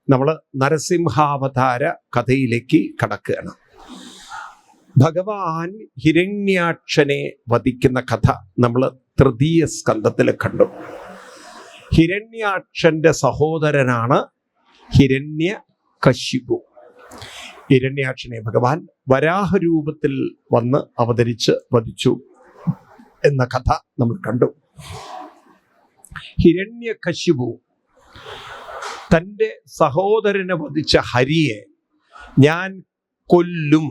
നമ്മൾ നരസിംഹാവതാര കഥയിലേക്ക് കടക്കുകയാണ്. ഭഗവാൻ ഹിരണ്യാക്ഷനെ വധിക്കുന്ന കഥ നമ്മൾ തൃതീയ സ്കന്ധത്തിൽ കണ്ടു. ഹിരണ്യാക്ഷന്റെ സഹോദരനാണ് ഹിരണ്യകശിപു. ഹിരണ്യാക്ഷനെ ഭഗവാൻ വരാഹരൂപത്തിൽ വന്ന് അവതരിച്ച് വധിച്ചു എന്ന കഥ നമ്മൾ കണ്ടു. ഹിരണ്യകശിപു തൻ്റെ സഹോദരനെ വധിച്ച ഹരിയെ ഞാൻ കൊല്ലും,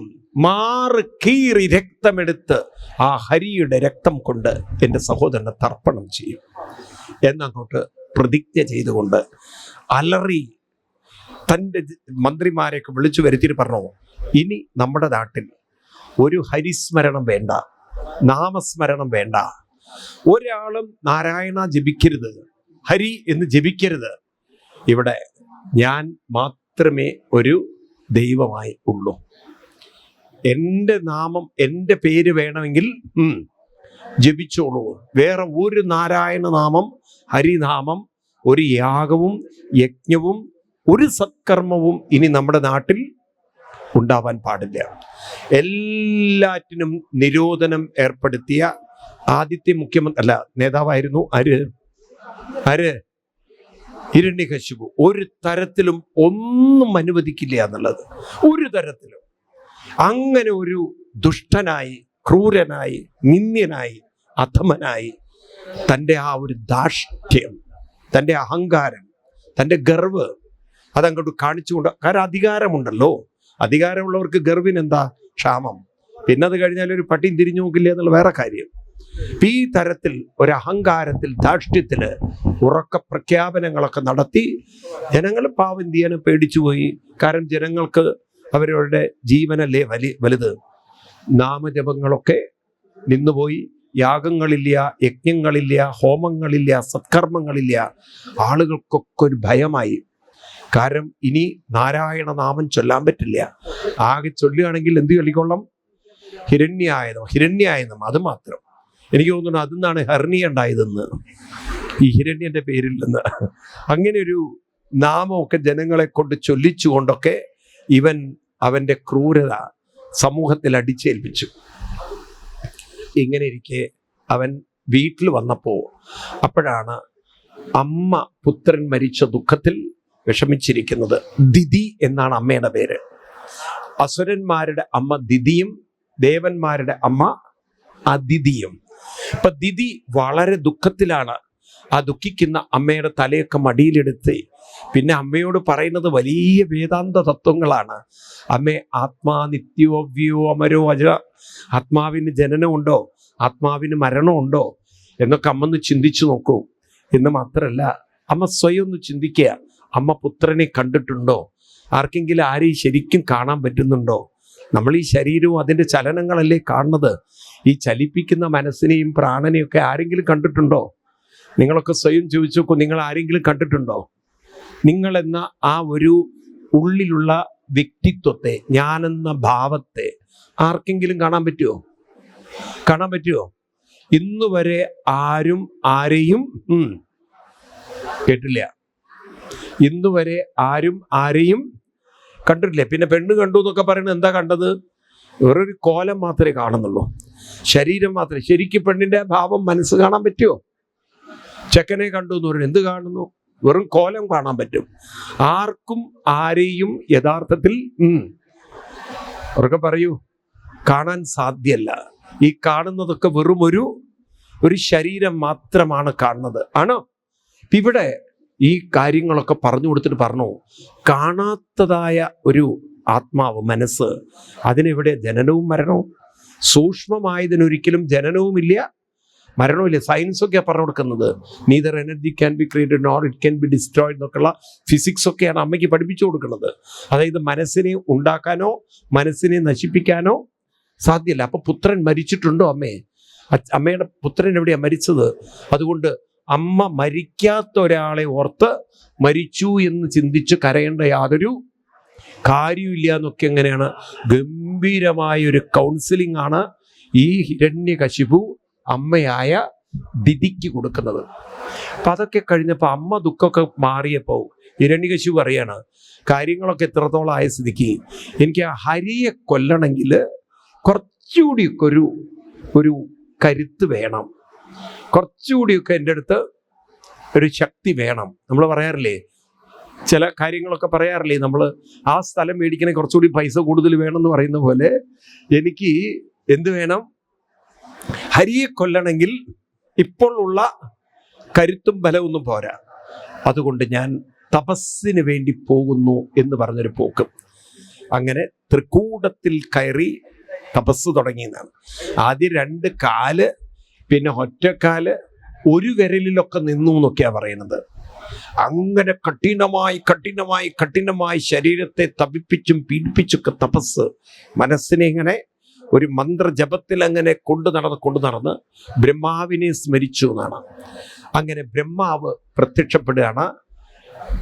മാറ് കീറി രക്തമെടുത്ത് ആ ഹരിയുടെ രക്തം കൊണ്ട് എൻ്റെ സഹോദരനെ തർപ്പണം ചെയ്യും എന്നങ്ങോട്ട് പ്രതിജ്ഞ ചെയ്തുകൊണ്ട് അലറി തൻ്റെ മന്ത്രിമാരെയൊക്കെ വിളിച്ചു വരുത്തിയിട്ട് പറഞ്ഞു, ഇനി നമ്മുടെ നാട്ടിൽ ഒരു ഹരിസ്മരണം വേണ്ട, നാമസ്മരണം വേണ്ട, ഒരാളും നാരായണ ജപിക്കരുത്, ഹരി എന്ന് ജപിക്കരുത്. ഇവിടെ ഞാൻ മാത്രമേ ഒരു ദൈവമായി ഉള്ളൂ. എൻ്റെ നാമം, എൻ്റെ പേര് വേണമെങ്കിൽ ജപിച്ചോളൂ. വേറെ ഒരു നാരായണ നാമം, ഹരിനാമം, ഒരു യാഗവും യജ്ഞവും ഒരു സത്കർമ്മവും ഇനി നമ്മുടെ നാട്ടിൽ ഉണ്ടാവാൻ പാടില്ല. എല്ലാറ്റിനും നിരോധനം ഏർപ്പെടുത്തിയ ആദ്യത്തെ മുഖ്യമന്ത്രി അല്ല നേതാവായിരുന്നു ആര് ഹിരണ്യകശിപു. ഒരു തരത്തിലും ഒന്നും അനുവദിക്കില്ല എന്നുള്ളത്, ഒരു തരത്തിലും. അങ്ങനെ ഒരു ദുഷ്ടനായി, ക്രൂരനായി, നിന്ദ്യനായി, അധമനായി തൻ്റെ ആ ഒരു ധാർഷ്ട്യം, തൻ്റെ അഹങ്കാരം, തൻ്റെ ഗർവ് അതങ്ങോട്ട് കാണിച്ചുകൊണ്ട്, കാരണം അധികാരമുണ്ടല്ലോ, അധികാരമുള്ളവർക്ക് ഗർവിനെന്താ ക്ഷാമം? പിന്നെ അത് കഴിഞ്ഞാൽ ഒരു പട്ടിയും തിരിഞ്ഞു നോക്കില്ല എന്നുള്ള വേറെ കാര്യം. ഈ തരത്തിൽ ഒരു അഹങ്കാരത്തിൽ, ധാർഷ്ട്യത്തിൽ ഉറക്ക പ്രഖ്യാപനങ്ങളൊക്കെ നടത്തി ജനങ്ങൾ പാവം ചെയ്യാൻ പേടിച്ചുപോയി. കാരണം ജനങ്ങൾക്ക് അവരുടെ ജീവനല്ലേ വലുത്. നാമജപങ്ങളൊക്കെ നിന്നുപോയി, യാഗങ്ങളില്ല, യജ്ഞങ്ങളില്ല, ഹോമങ്ങളില്ല, സത്കർമ്മങ്ങളില്ല. ആളുകൾക്കൊക്കെ ഒരു ഭയമായി. കാരണം ഇനി നാരായണ നാമം ചൊല്ലാൻ പറ്റില്ല. ആകെ ചൊല്ലുകയാണെങ്കിൽ എന്ത് ചൊല്ലിക്കൊള്ളാം? ഹിരണ്യായനം, അത് മാത്രം. എനിക്ക് തോന്നുന്നു അതിന്നാണ് ഹെർണിയ ഉണ്ടായതെന്ന്, ഈ ഹിരണ്യന്റെ പേരിൽ നിന്ന്. അങ്ങനെ ഒരു നാമമൊക്കെ ജനങ്ങളെ കൊണ്ട് ചൊല്ലിച്ചുകൊണ്ടൊക്കെ ഇവൻ അവൻ്റെ ക്രൂരത സമൂഹത്തിൽ അടിച്ചേൽപ്പിച്ചു. ഇങ്ങനെ ഇരിക്കെ അവൻ വീട്ടിൽ വന്നപ്പോൾ അപ്പോഴാണ് അമ്മ പുത്രൻ മരിച്ച ദുഃഖത്തിൽ വിഷമിച്ചിരിക്കുന്നത്. ദിതി എന്നാണ് അമ്മയുടെ പേര്. അസുരന്മാരുടെ അമ്മ ദിതിയും ദേവന്മാരുടെ അമ്മ അദിതിയും. ഇപ്പൊ ദിതി വളരെ ദുഃഖത്തിലാണ്. ആ ദുഃഖിക്കുന്ന അമ്മയുടെ തലയൊക്കെ മടിയിലെടുത്ത് പിന്നെ അമ്മയോട് പറയുന്നത് വലിയ വേദാന്ത തത്വങ്ങളാണ്. അമ്മേ, ആത്മാ നിത്യോ അവ്യോ അമരോ അജ, ആത്മാവിന് ജനനമുണ്ടോ, ആത്മാവിന് മരണമുണ്ടോ എന്നൊക്കെ അമ്മ ഒന്ന് ചിന്തിച്ചു നോക്കൂ. എന്ന് മാത്രമല്ല, അമ്മ സ്വയം ഒന്ന് ചിന്തിക്കുക. അമ്മ പുത്രനെ കണ്ടിട്ടുണ്ടോ? ആർക്കെങ്കിലും ആരെയും ശരിക്കും കാണാൻ പറ്റുന്നുണ്ടോ? നമ്മൾ ഈ ശരീരവും അതിൻ്റെ ചലനങ്ങളല്ലേ കാണുന്നത്. ഈ ചലിപ്പിക്കുന്ന മനസ്സിനെയും പ്രാണനെയും ഒക്കെ ആരെങ്കിലും കണ്ടിട്ടുണ്ടോ? നിങ്ങളൊക്കെ സ്വയം ചോദിച്ചു നോക്കൂ, നിങ്ങൾ ആരെങ്കിലും കണ്ടിട്ടുണ്ടോ? നിങ്ങളെന്ന ആ ഒരു ഉള്ളിലുള്ള വ്യക്തിത്വത്തെ, ഞാനെന്ന ഭാവത്തെ ആർക്കെങ്കിലും കാണാൻ പറ്റുമോ? കാണാൻ പറ്റുമോ? ഇന്നു വരെ ആരും ആരെയും കേട്ടില്ല. ഇന്നുവരെ ആരും ആരെയും കണ്ടിട്ടില്ല. പിന്നെ പെണ്ണ് കണ്ടു എന്നൊക്കെ പറയുന്നത് എന്താ കണ്ടത്? വേറൊരു കോലം മാത്രമേ കാണുന്നുള്ളൂ, ശരീരം മാത്രമേ. ശരിക്കും പെണ്ണിന്റെ ഭാവം, മനസ്സ് കാണാൻ പറ്റുമോ? ചെക്കനെ കണ്ടു എന്ന് പറയുന്നത് എന്ത് കാണുന്നു? വെറും കോലം കാണാൻ പറ്റും. ആർക്കും ആരെയും യഥാർത്ഥത്തിൽ അവർക്ക് പറയൂ കാണാൻ സാധ്യല്ല. ഈ കാണുന്നതൊക്കെ വെറും ഒരു ശരീരം മാത്രമാണ് കാണുന്നത്. ആണോ? ഇവിടെ ഈ കാര്യങ്ങളൊക്കെ പറഞ്ഞു കൊടുത്തിട്ട് പറഞ്ഞു, കാണാത്തതായ ഒരു ആത്മാവ്, മനസ്സ്, അതിനെവിടെ ജനനവും മരണവും? സൂക്ഷ്മമായതിനൊരിക്കലും ജനനവുമില്ല, മരണവുമില്ല. സയൻസൊക്കെയാണ് പറഞ്ഞു കൊടുക്കുന്നത്. Neither energy can be created nor it can be destroyed എന്നൊക്കെയുള്ള ഫിസിക്സ് ഒക്കെയാണ് അമ്മയ്ക്ക് പഠിപ്പിച്ചു കൊടുക്കുന്നത്. അതായത് മനസ്സിനെ ഉണ്ടാക്കാനോ മനസ്സിനെ നശിപ്പിക്കാനോ സാധ്യമല്ല. അപ്പൊ പുത്രൻ മരിച്ചിട്ടുണ്ടോ? അമ്മയുടെ പുത്രൻ എവിടെയാണ് മരിച്ചത്? അതുകൊണ്ട് അമ്മ മരിക്കാത്ത ഒരാളെ ഓർത്ത് മരിച്ചു എന്ന് ചിന്തിച്ച് കരയേണ്ട യാതൊരു കാര്യമില്ല എന്നൊക്കെ എങ്ങനെയാണ് ഗംഭീരമായൊരു കൗൺസിലിംഗ് ആണ് ഈ ഹിരണ്യകശിപു അമ്മയായ ദിതിക്ക് കൊടുക്കുന്നത്. അപ്പം അതൊക്കെ കഴിഞ്ഞപ്പോൾ അമ്മ ദുഃഖമൊക്കെ മാറിയപ്പോൾ ഹിരണ്യകശിപു പറയാണ്, കാര്യങ്ങളൊക്കെ എത്രത്തോളം ആയ സ്ഥിതിക്ക് എനിക്ക് ആ ഹരിയെ കൊല്ലണമെങ്കിൽ കുറച്ചുകൂടിയൊക്കെ ഒരു കരുത്ത് വേണം, കുറച്ചുകൂടിയൊക്കെ എൻ്റെ അടുത്ത് ഒരു ശക്തി വേണം. നമ്മൾ പറയാറില്ലേ, ചില കാര്യങ്ങളൊക്കെ പറയാറില്ലേ, നമ്മൾ ആ സ്ഥലം മേടിക്കണേ കുറച്ചുകൂടി പൈസ കൂടുതൽ വേണമെന്ന് പറയുന്ന പോലെ എനിക്ക് എന്ത് വേണം, ഹരിയെ കൊല്ലണമെങ്കിൽ ഇപ്പോൾ ഉള്ള കരുത്തും ബലമൊന്നും പോരാ, അതുകൊണ്ട് ഞാൻ തപസ്സിന് വേണ്ടി പോകുന്നു എന്ന് പറഞ്ഞൊരു പോക്ക്. അങ്ങനെ തൃക്കൂടത്തിൽ കയറി തപസ് തുടങ്ങിയെന്നാണ്. ആദ്യം 2 കാല്, പിന്നെ ഒറ്റക്കാല്, ഒരു വിരലിലൊക്കെ നിന്നു എന്നൊക്കെയാണ് പറയുന്നത്. അങ്ങനെ കഠിനമായി ശരീരത്തെ തപിപ്പിച്ചും പീഡിപ്പിച്ചൊക്കെ തപസ്, മനസ്സിനെ ഇങ്ങനെ ഒരു മന്ത്രജപത്തിൽ അങ്ങനെ കൊണ്ടു നടന്ന് ബ്രഹ്മാവിനെ സ്മരിച്ചു എന്നാണ്. അങ്ങനെ ബ്രഹ്മാവ് പ്രത്യക്ഷപ്പെടുകയാണ്.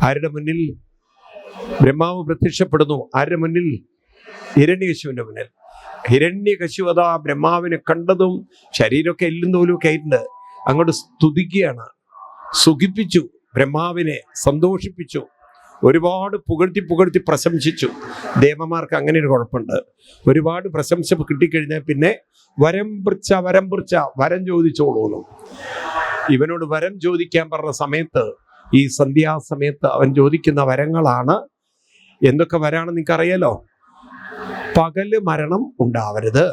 ആരുടെ മുന്നിൽ? ബ്രഹ്മാവ് പ്രത്യക്ഷപ്പെടുന്നു. ആരുടെ മുന്നിൽ? ഹിരണ്യകശിപുവിന്റെ മുന്നിൽ. ഹിരണ്യകശിപു അതാ ബ്രഹ്മാവിനെ കണ്ടതും ശരീരമൊക്കെ എല്ലും തോലും ഒക്കെ ആയിട്ടുണ്ട്, അങ്ങോട്ട് സ്തുതിക്കുകയാണ്, സുഖിപ്പിച്ചു, ബ്രഹ്മാവിനെ സന്തോഷിപ്പിച്ചു, ഒരുപാട് പുകഴ്ത്തി പ്രശംസിച്ചു. ദേവന്മാർക്ക് അങ്ങനെ ഒരു കുഴപ്പമുണ്ട്, ഒരുപാട് പ്രശംസ കിട്ടിക്കഴിഞ്ഞാൽ പിന്നെ വരം ചോദിച്ചോളൂ. ഇവനോട് വരം ചോദിക്കാൻ പറഞ്ഞ സമയത്ത്, ഈ സന്ധ്യാസമയത്ത് അവൻ ചോദിക്കുന്ന വരങ്ങളാണ്. എന്തൊക്കെ വരാണെന്ന് നിങ്ങൾക്കറിയാലോ? പകല് മരണം ഉണ്ടാവരുത്,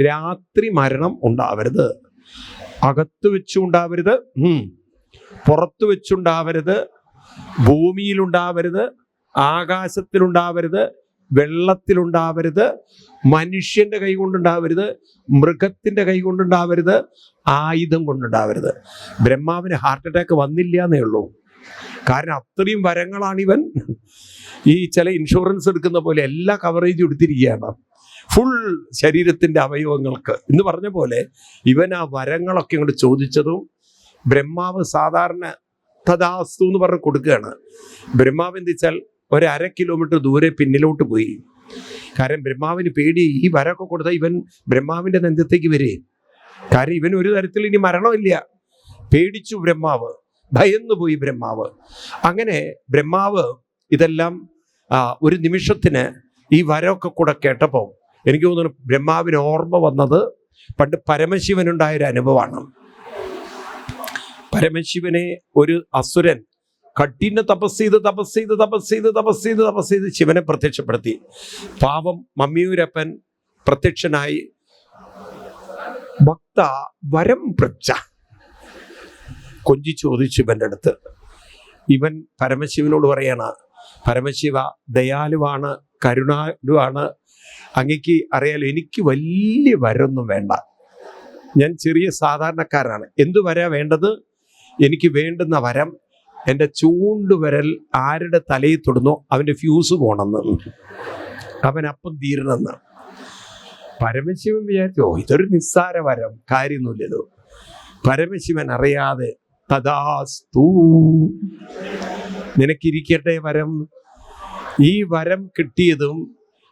രാത്രി മരണം ഉണ്ടാവരുത്, അകത്ത് വെച്ചുണ്ടാവരുത്, പുറത്തു വെച്ചുണ്ടാവരുത്, ഭൂമിയിലുണ്ടാവരുത്, ആകാശത്തിലുണ്ടാവരുത്, വെള്ളത്തിലുണ്ടാവരുത്, മനുഷ്യന്റെ കൈ കൊണ്ടുണ്ടാവരുത്, മൃഗത്തിന്റെ കൈ കൊണ്ടുണ്ടാവരുത്, ആയുധം കൊണ്ടുണ്ടാവരുത്. ബ്രഹ്മാവിന് ഹാർട്ട് അറ്റാക്ക് വന്നില്ല എന്നേ ഉള്ളൂ. കാരണം അത്രയും വരങ്ങളാണിവൻ ഈ ചില ഇൻഷുറൻസ് എടുക്കുന്ന പോലെ എല്ലാ കവറേജും എടുത്തിരിക്കുകയാണ്, ഫുൾ ശരീരത്തിന്റെ അവയവങ്ങൾക്ക് എന്ന് പറഞ്ഞ പോലെ. ഇവൻ ആ വരങ്ങളൊക്കെ ഇങ്ങോട്ട് ചോദിച്ചതും ബ്രഹ്മാവ് സാധാരണ തഥാസ്തു എന്ന് പറഞ്ഞ് കൊടുക്കുകയാണ്. ബ്രഹ്മാവ് എന്ത് വെച്ചാൽ 1/2 കിലോമീറ്റർ ദൂരെ പിന്നിലോട്ട് പോയി. കാരണം ബ്രഹ്മാവിന് പേടി, ഈ വരമൊക്കെ കൊടുത്താൽ ഇവൻ ബ്രഹ്മാവിന്റെ നെഞ്ചത്തേക്ക് വരേ. കാരണം ഇവൻ ഒരു തരത്തിൽ ഇനി മരണമില്ല. പേടിച്ചു ബ്രഹ്മാവ്, ഭയന്നു പോയി ബ്രഹ്മാവ്. അങ്ങനെ ബ്രഹ്മാവ് ഇതെല്ലാം ഒരു നിമിഷത്തിന് ഈ വരമൊക്കെ കൂടെ കേട്ടപ്പോൾ എനിക്ക് തോന്നുന്നു ബ്രഹ്മാവിന് ഓർമ്മ വന്നത് പണ്ട് പരമശിവനുണ്ടായൊരു അനുഭവമാണ്. പരമശിവനെ ഒരു അസുരൻ കഠിന തപസ് ചെയ്ത് ശിവനെ പ്രത്യക്ഷപ്പെടുത്തി. പാവം മമ്മിയൂരപ്പൻ പ്രത്യക്ഷനായി, ഭക്ത വരം പൃച്ഛ, കൊഞ്ചി ചോദിച്ചു ഇവന്റെ അടുത്ത്. ഇവൻ പരമശിവനോട് പറയാണ്, പരമശിവ ദയാലുവാണ്, കരുണാലുവാണ്, അങ്ങക്ക് അറിയാലോ എനിക്ക് വലിയ വരൊന്നും വേണ്ട, ഞാൻ ചെറിയ സാധാരണക്കാരനാണ്. എന്തു വരാ വേണ്ടത്? എനിക്ക് വേണ്ടുന്ന വരം എൻ്റെ ചൂണ്ടുവിരൽ ആരുടെ തലയിൽ തൊടുന്നോ അവൻ്റെ ഫ്യൂസ് പോണെന്ന്, അവനപ്പം തീരണമെന്ന്. പരമശിവൻ വിചാരിച്ചോ ഇതൊരു നിസ്സാര വരം, കാര്യമൊന്നുമില്ലല്ലോ. പരമശിവൻ അറിയാതെ തഥാസ്തു, നിനക്കിരിക്കട്ടെ വരം. ഈ വരം കിട്ടിയതും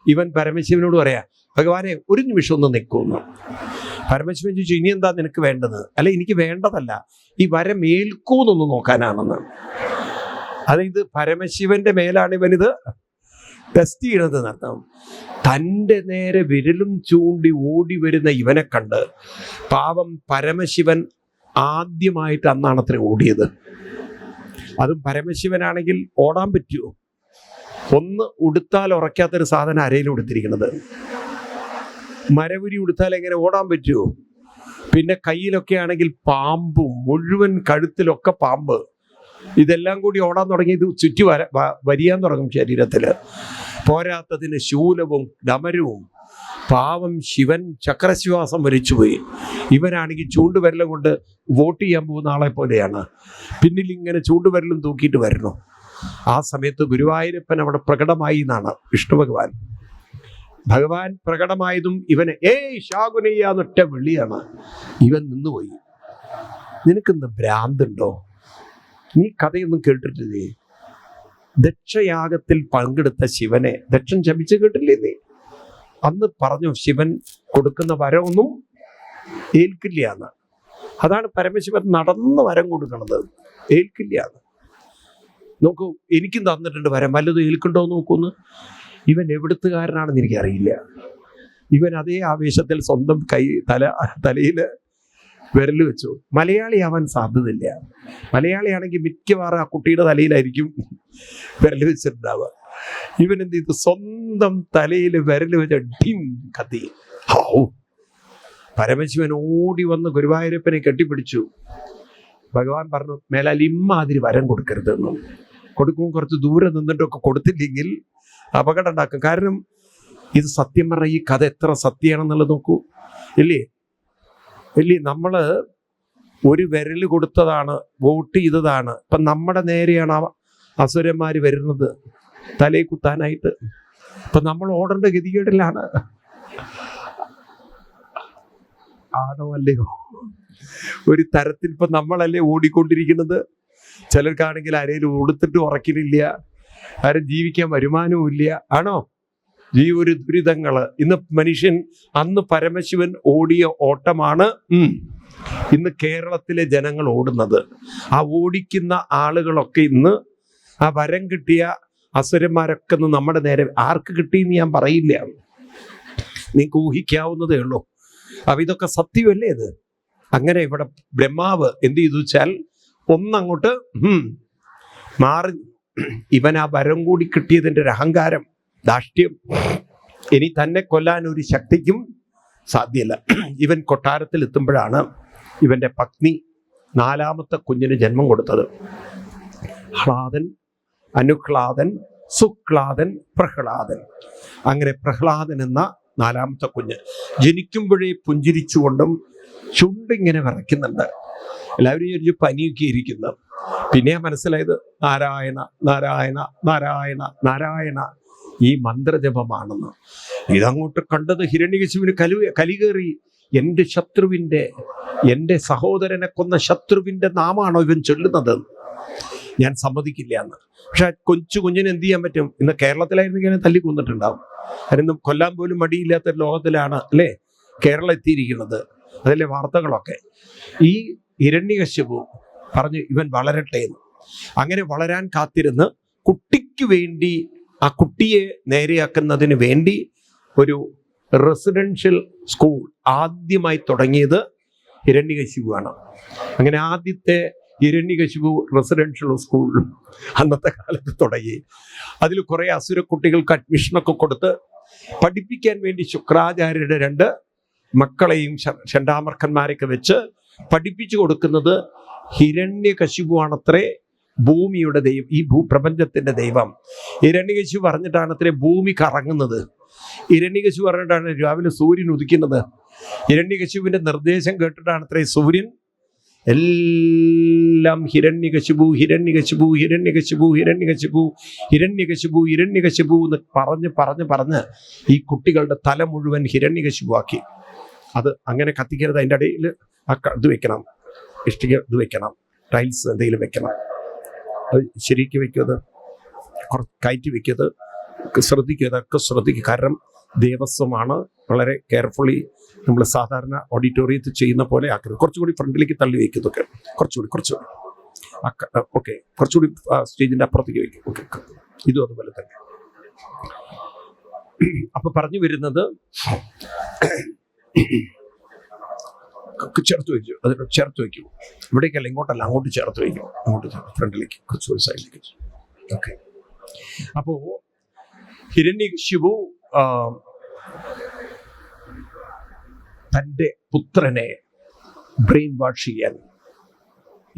ഇവൻ പരമശിവനോട് പറയാ, ഭഗവാനെ ഒരു നിമിഷം ഒന്ന് നിൽക്കുന്നു. പരമശിവൻ ചോദിച്ചു, ഇനി എന്താ നിനക്ക് വേണ്ടത്? അല്ല, എനിക്ക് വേണ്ടതല്ല, ഈ വരം ഏൽക്കൂന്നൊന്ന് നോക്കാനാണെന്ന്. അതായത് പരമശിവന്റെ മേലാണ് ഇവനിത് ടെസ്റ്റ് ചെയ്യണത് എന്നർത്ഥം. തൻ്റെ നേരെ വിരലും ചൂണ്ടി ഓടി വരുന്ന ഇവനെ കണ്ട് പാവം പരമശിവൻ ആദ്യമായിട്ട് അന്നാണത്രേ ഓടിയത്. അതും പരമശിവനാണെങ്കിൽ ഓടാൻ പറ്റുമോ? ഒന്ന് ഉടുത്താൽ ഉറയ്ക്കാത്തൊരു സാധനം അരയിൽ ഉടുത്തിരിക്കുന്നത്. മരവുരി ഉടുത്താൽ എങ്ങനെ ഓടാൻ പറ്റുമോ? പിന്നെ കയ്യിലൊക്കെ ആണെങ്കിൽ പാമ്പും, മുഴുവൻ കഴുത്തിലൊക്കെ പാമ്പ്. ഇതെല്ലാം കൂടി ഓടാൻ തുടങ്ങി ഇത് ചുറ്റി വരിയാൻ തുടങ്ങും ശരീരത്തിൽ. പോരാത്തതിന് ശൂലവും ഡമരവും. പാവം ശിവൻ ചക്രശ്വാസം വലിച്ചുപോയി. ഇവനാണെങ്കിൽ ചൂണ്ടുവിരലും കൊണ്ട് വോട്ട് ചെയ്യാൻ പോകുന്ന ആളെ പോലെയാണ്, പിന്നിൽ ഇങ്ങനെ ചൂണ്ടുവിരലും തൂക്കിയിട്ട് വരണു. ആ സമയത്ത് ഗുരുവായൂരപ്പൻ അവിടെ പ്രകടമായി എന്നാണ് വിഷ്ണു ഭഗവാൻ. ഭഗവാൻ പ്രകടമായതും ഇവനെ ശാകുനയ്യാന്നൊറ്റ വിളിയാണ്. ഇവൻ നിന്നുപോയി. നിനക്കിന്ന് ഭ്രാന്തുണ്ടോ? നീ കഥയൊന്നും കേട്ടിട്ടില്ലേ? ദക്ഷയാഗത്തിൽ പങ്കെടുത്ത ശിവനെ ദക്ഷൻ ശപിച്ച് കേട്ടില്ലേ നീ? അന്ന് പറഞ്ഞു ശിവൻ കൊടുക്കുന്ന വരമൊന്നും ഏൽക്കില്ല എന്ന്. അതാണ് പരമശിവൻ നടന്ന് വരം കൊടുക്കണത്. ഏൽക്കില്ല. നോക്കൂ, എനിക്കും തന്നിട്ടുണ്ട് വരം, വല്ലതും ഏൽക്കുണ്ടോ നോക്കൂന്ന്. ഇവൻ എവിടുത്തുകാരനാണെന്ന് എനിക്കറിയില്ല. ഇവൻ അതേ ആവേശത്തിൽ സ്വന്തം തലയിൽ വിരൽ വെച്ചു. മലയാളിയാവാൻ സാധ്യതയില്ല. മലയാളിയാണെങ്കിൽ മിക്കവാറും ആ കുട്ടിയുടെ തലയിലായിരിക്കും വിരൽ വെച്ചിട്ടുണ്ടാവുക. ഇവൻ എന്ത് ചെയ്തു? സ്വന്തം തലയിൽ വിരൽ വെച്ച ഡിം കത്തി. പരമശിവൻ ഓടി വന്ന് ഗുരുവായൂരപ്പനെ കെട്ടിപ്പിടിച്ചു. ഭഗവാൻ പറഞ്ഞു, മേലാൽ ഇമ്മാതിരി വരം കൊടുക്കരുതെന്നും. കൊടുക്കും കുറച്ച് ദൂരെ നിന്നിട്ടൊക്കെ കൊടുത്തില്ലെങ്കിൽ അപകടം ഉണ്ടാക്കും. കാരണം ഇത് സത്യം പറഞ്ഞ ഈ കഥ എത്ര സത്യമാണെന്നുള്ളത് നോക്കൂ. ഇല്ലേ? നമ്മള് ഒരു വിരൽ കൊടുത്തതാണ്, വോട്ട് ചെയ്തതാണ്. ഇപ്പൊ നമ്മുടെ നേരെയാണ് അസുരന്മാര് വരുന്നത് തലയിൽ കുത്താനായിട്ട്. ഇപ്പൊ നമ്മൾ ഓടേണ്ട ഗതികേടിലാണ്. ആണോ അല്ലയോ? ഒരു തരത്തിൽ ഇപ്പൊ നമ്മളല്ലേ ഓടിക്കൊണ്ടിരിക്കുന്നത്. ചിലർക്കാണെങ്കിൽ ആരെയും ഉടുത്തിട്ട് ഉറക്കലില്ല, ആരും ജീവിക്കാൻ വരുമാനവും ഇല്ല. ആണോ? ഈ ഒരു ദുരിതങ്ങള് ഇന്ന് മനുഷ്യൻ, അന്ന് പരമശിവൻ ഓടിയ ഓട്ടമാണ് ഇന്ന് കേരളത്തിലെ ജനങ്ങൾ ഓടുന്നത്. ആ ഓടിക്കുന്ന ആളുകളൊക്കെ ഇന്ന് ആ വരം കിട്ടിയ അസുരന്മാരൊക്കെ ഒന്ന് നമ്മുടെ നേരെ ആർക്ക് കിട്ടിയെന്ന് ഞാൻ പറയില്ല, നിങ്ങൾക്ക് ഊഹിക്കാവുന്നതേ ഉള്ളൂ. അപ്പൊ ഇതൊക്കെ സത്യമല്ലേ ഇത്? അങ്ങനെ ഇവിടെ ബ്രഹ്മാവ് എന്ത് ചെയ്തു വെച്ചാൽ ഒന്നങ്ങോട്ട് മാറി. ഇവൻ ആ വരം കൂടി കിട്ടിയതിൻ്റെ ഒരു അഹങ്കാരം, ധാർഷ്ട്യം, ഇനി തന്നെ കൊല്ലാൻ ഒരു ശക്തിക്കും സാധ്യമല്ല. ഇവൻ കൊട്ടാരത്തിൽ എത്തുമ്പോഴാണ് ഇവന്റെ പത്നി 4ാമത്തെ കുഞ്ഞിന് ജന്മം കൊടുത്തത്. ഹ്ലാദൻ, അനുഹ്ലാദൻ, സുഹ്ലാദൻ, പ്രഹ്ലാദൻ. അങ്ങനെ പ്രഹ്ലാദൻ എന്ന 4ാമത്തെ കുഞ്ഞ് ജനിക്കുമ്പോഴേ പുഞ്ചിരിച്ചുകൊണ്ടും ചുണ്ടിങ്ങനെ വിറയ്ക്കുന്നുണ്ട്. എല്ലാവരും വിചാരിച്ചു പനിയൊക്കെ ഇരിക്കുന്നു. പിന്നെ മനസ്സിലായത് നാരായണ നാരായണ നാരായണ നാരായണ ഈ മന്ത്രജപമാണെന്ന്. ഇതങ്ങോട്ട് കണ്ടത് ഹിരണ്യകശിപുവിന് കലി കയറി. എൻ്റെ സഹോദരനെ കൊന്ന ശത്രുവിൻ്റെ നാമാണോ ഇവൻ ചൊല്ലുന്നത്? ഞാൻ സമ്മതിക്കില്ല എന്ന്. പക്ഷെ കൊച്ചു കുഞ്ഞിന് എന്ത് ചെയ്യാൻ പറ്റും? ഇന്ന് കേരളത്തിലായിരുന്നെങ്കിൽ തല്ലി കൊന്നിട്ടുണ്ടാവും. അതിനൊന്നും കൊല്ലാൻ പോലും മടിയില്ലാത്ത ലോകത്തിലാണ് അല്ലേ കേരളം എത്തിയിരിക്കുന്നത്. അതിലെ വാർത്തകളൊക്കെ. ഈ ഹിരണ്യകശിപു പറഞ്ഞു ഇവൻ വളരട്ടെ എന്ന്. അങ്ങനെ വളരാൻ കാത്തിരുന്ന് കുട്ടിക്ക് വേണ്ടി, ആ കുട്ടിയെ നേരെയാക്കുന്നതിന് വേണ്ടി ഒരു റെസിഡൻഷ്യൽ സ്കൂൾ ആദ്യമായി തുടങ്ങിയത് ഹിരണ്യകശിപുവാണ്. അങ്ങനെ ആദ്യത്തെ ഹിരണ്യകശിപു റെസിഡൻഷ്യൽ സ്കൂൾ അന്നത്തെ കാലത്ത് തുടങ്ങി. അതിൽ കുറെ അസുര കുട്ടികൾക്ക് അഡ്മിഷനൊക്കെ കൊടുത്ത് പഠിപ്പിക്കാൻ വേണ്ടി ശുക്രാചാര്യരുടെ 2 മക്കളെയും ഷണ്ടാമർക്കന്മാരെയൊക്കെ വെച്ച് പഠിപ്പിച്ചു കൊടുക്കുന്നത് ഹിരണ്യകശിപുവാണത്രേ. ഭൂമിയുടെ ദൈവം, ഈ പ്രപഞ്ചത്തിന്റെ ദൈവം. ഹിരണ്യകശിപു പറഞ്ഞിട്ടാണത്രേ ഭൂമി കറങ്ങുന്നത്. ഹിരണ്യകശിപു പറഞ്ഞിട്ടാണ് രാവിലെ സൂര്യൻ ഉദിക്കുന്നത്. ഹിരണ്യകശിപുവിന്റെ നിർദ്ദേശം കേട്ടിട്ടാണത്രേ സൂര്യൻ. എല്ലാം ഹിരണ്യകശിപു ഹിരണ്യകശിപു ഹിരണ്യകശിപു ഹിരണ്യകശിപു ഹിരണ്യകശിപു ഹിരണ്യകശിപു എന്ന് പറഞ്ഞ് ഈ കുട്ടികളുടെ തല മുഴുവൻ ഹിരണ്യകശിപുവാക്കി. അത് അങ്ങനെ കത്തിക്കരുത്. അതിൻ്റെ ഇടയിൽ ഇത് വെക്കണം, ഇഷ്ടിക ഇത് വെക്കണം, ടൈൽസ് എന്തെങ്കിലും വെക്കണം. അത് ശരിക്ക് വെക്കുന്നത്, കയറ്റി വെക്കുന്നത്, ശ്രദ്ധിക്കുക. അതൊക്കെ ശ്രദ്ധിക്കുക. കാരണം ദേവസ്വമാണ്. വളരെ കെയർഫുള്ളി നമ്മൾ സാധാരണ ഓഡിറ്റോറിയത്തിൽ ചെയ്യുന്ന പോലെ ആക്കരുത്. കുറച്ചുകൂടി ഫ്രണ്ടിലേക്ക് തള്ളി വയ്ക്കുന്നതൊക്കെ കുറച്ചുകൂടി ഓക്കെ, കുറച്ചുകൂടി സ്റ്റേജിന്റെ അപ്പുറത്തേക്ക് വയ്ക്കും. ഓക്കെ, ഇതും അതുപോലെ തന്നെ. അപ്പൊ പറഞ്ഞു വരുന്നത് ചേർത്ത് വയ്ക്കും, അതിന് ചേർത്ത് വയ്ക്കും. ഇവിടേക്കല്ല, ഇങ്ങോട്ടല്ല, അങ്ങോട്ട് ചേർത്ത് വയ്ക്കും. അങ്ങോട്ട് ഫ്രണ്ടിലേക്ക്, കുറച്ചുകൂടി സൈഡിലേക്ക്. ഓക്കെ. അപ്പോ ഹിരണ്യകശിപു തൻ്റെ പുത്രനെ ബ്രെയിൻ വാഷ് ചെയ്യാൻ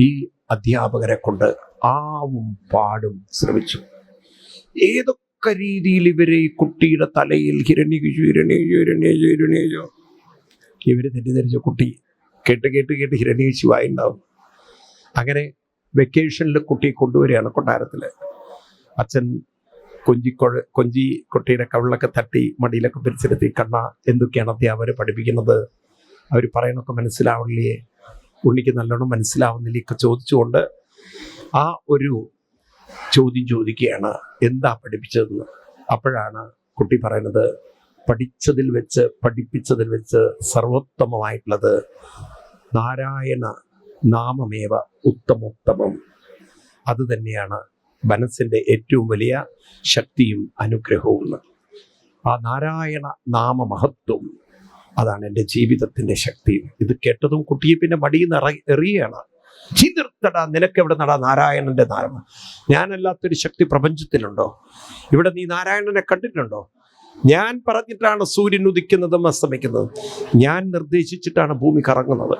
ഈ അധ്യാപകരെ കൊണ്ട് ആവും പാടും ശ്രമിച്ചു. ഏതൊക്കെ രീതിയിൽ ഇവരെ ഈ കുട്ടിയുടെ തലയിൽ ഹിരണ്യകശിപു ഇവര് തെറ്റിദ്ധരിച്ച കുട്ടി കേട്ട് ഹിരണ്യകശിപുവായി ഉണ്ടാവും. അങ്ങനെ വെക്കേഷനിൽ കുട്ടിയെ കൊണ്ടുവരികയാണ് കൊട്ടാരത്തില്. അച്ഛൻ കൊഞ്ചി കുട്ടിയുടെ കവിളൊക്കെ തട്ടി മടിയിലൊക്കെ പിരിച്ചിരുത്തി, കണ്ണ എന്തൊക്കെയാണ് അധ്യാപകർ പഠിപ്പിക്കുന്നത്, അവർ പറയണൊക്കെ മനസ്സിലാവില്ലേ, ഉണ്ണിക്ക് നല്ലോണം മനസ്സിലാവുന്നില്ലേ ഒക്കെ ചോദിച്ചുകൊണ്ട് ആ ഒരു ചോദ്യം ചോദിക്കുകയാണ്, എന്താ പഠിപ്പിച്ചതെന്ന്. അപ്പോഴാണ് കുട്ടി പറയുന്നത്, പഠിപ്പിച്ചതിൽ വെച്ച് സർവോത്തമമായിട്ടുള്ളത് നാരായണ നാമമേവ ഉത്തമോത്തമം. അത് തന്നെയാണ് മനസ്സിൻ്റെ ഏറ്റവും വലിയ ശക്തിയും അനുഗ്രഹവും. ആ നാരായണ നാമമഹത്വം, അതാണ് എൻ്റെ ജീവിതത്തിൻ്റെ ശക്തി. ഇത് കേട്ടതും കുട്ടിയെ പിന്നെ മടിയിൽ നിന്ന് എറിയാണ്. ചിതിർത്തടാ, നിനക്കെവിടെ നടാ നാരായണന്റെ നാമം? ഞാനല്ലാത്തൊരു ശക്തി പ്രപഞ്ചത്തിലുണ്ടോ? ഇവിടെ നീ നാരായണനെ കണ്ടിട്ടുണ്ടോ? ഞാൻ പറഞ്ഞിട്ടാണ് സൂര്യൻ ഉദിക്കുന്നതും അസ്തമിക്കുന്നതും. ഞാൻ നിർദ്ദേശിച്ചിട്ടാണ് ഭൂമി കറങ്ങുന്നത്.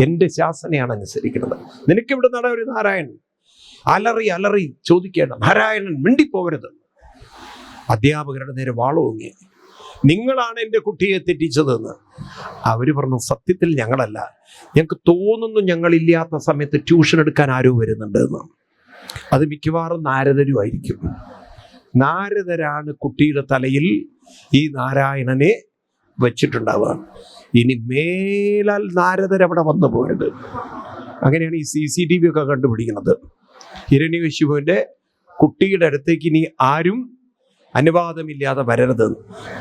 എൻ്റെ ശാസനയാണ് അനുസരിക്കുന്നത്. നിനക്കെവിടെ നടാ ഒരു നാരായണൻ? അലറി അലറി ചോദിക്കേണ്ട, നാരായണൻ മിണ്ടിപ്പോവരുത്. അധ്യാപകരുടെ നേരെ വാളോങ്ങി, നിങ്ങളാണ് എൻ്റെ കുട്ടിയെ തെറ്റിച്ചതെന്ന്. അവർ പറഞ്ഞു, സത്യത്തിൽ ഞങ്ങളല്ല, ഞങ്ങൾക്ക് തോന്നുന്നു ഞങ്ങളില്ലാത്ത സമയത്ത് ട്യൂഷൻ എടുക്കാൻ ആരോ വരുന്നുണ്ട് എന്ന്. അത് മിക്കവാറും നാരദരുമായിരിക്കും. നാരദരാണ് കുട്ടിയുടെ തലയിൽ ഈ നാരായണനെ വച്ചിട്ടുണ്ടാവുക. ഇനി മേലാൽ നാരദരവിടെ വന്നു പോരുത്. അങ്ങനെയാണ് ഈ CCTV ഒക്കെ കണ്ടുപിടിക്കുന്നത്. ഹിരണ്യകശിപുവിൻ്റെ കുട്ടിയുടെ അടുത്തേക്ക് ഇനി ആരും അനുവാദമില്ലാതെ വരരുത്.